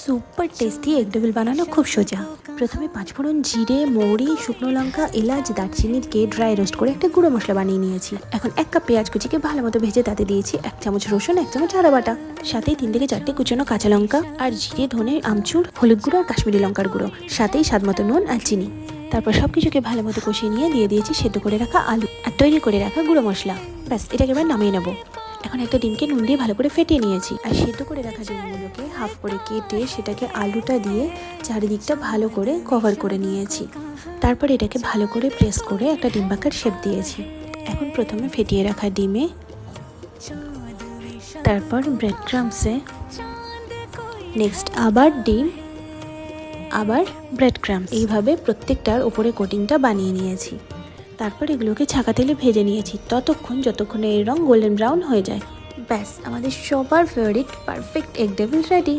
Super tasty egg devil বানানো খুব সোজা। প্রথমে 5 ফোড়ন, জিরে, মৌরি, শুকনো লঙ্কা, এলাচ, দারচিনিকে ড্রাই রোস্ট করে একটা গুঁড়ো মশলা বানিয়ে নিয়েছি। এখন 1 কাপ পেঁয়াজ কুচিকে ভালো মতো ভেজে তাতে দিয়েছি 1 চামচ রসুন, 1 চামচ আদা বাটা, সাথেই 3 থেকে 4টে কুচনো কাঁচা লঙ্কা আর জিরে, ধনে, আমচুর, হলুদ গুঁড়ো আর কাশ্মীরি লঙ্কার গুঁড়ো, সাথেই স্বাদ মতো নুন আর চিনি। তারপর সবকিছুকে ভালো মতো কষিয়ে নিয়ে দিয়ে দিয়েছি সেদ্ধ করে রাখা আলু আর তৈরি করে রাখা গুঁড়ো মশলা। ব্যাস, এটাকে এবার নামিয়ে নেবো। এখন একটা ডিমকে নুন দিয়ে ভালো করে ফেটিয়ে নিয়েছি আর সেদ্ধ করে রাখা ডিমগুলোকে হাফ করে কেটে সেটাকে আলুটা দিয়ে চারিদিকটা ভালো করে কভার করে নিয়েছি। তারপর এটাকে ভালো করে প্রেস করে একটা ডিম পাকার শেপ দিয়েছি। এখন প্রথমে ফেটিয়ে রাখা ডিমে, তারপর ব্রেড ক্রাম্বসে, নেক্সট আবার ডিম, আবার ব্রেড ক্রাম্বস, এইভাবে প্রত্যেকটার উপরে কোটিংটা বানিয়ে নিয়েছি। তারপর এগুলোকে ছাকা তেলে ভেজে নিয়েছি যতক্ষণে এর রং গোল্ডেন ব্রাউন হয়ে যায়। ব্যাস, আমাদের সবার favourite perfect egg devil ready.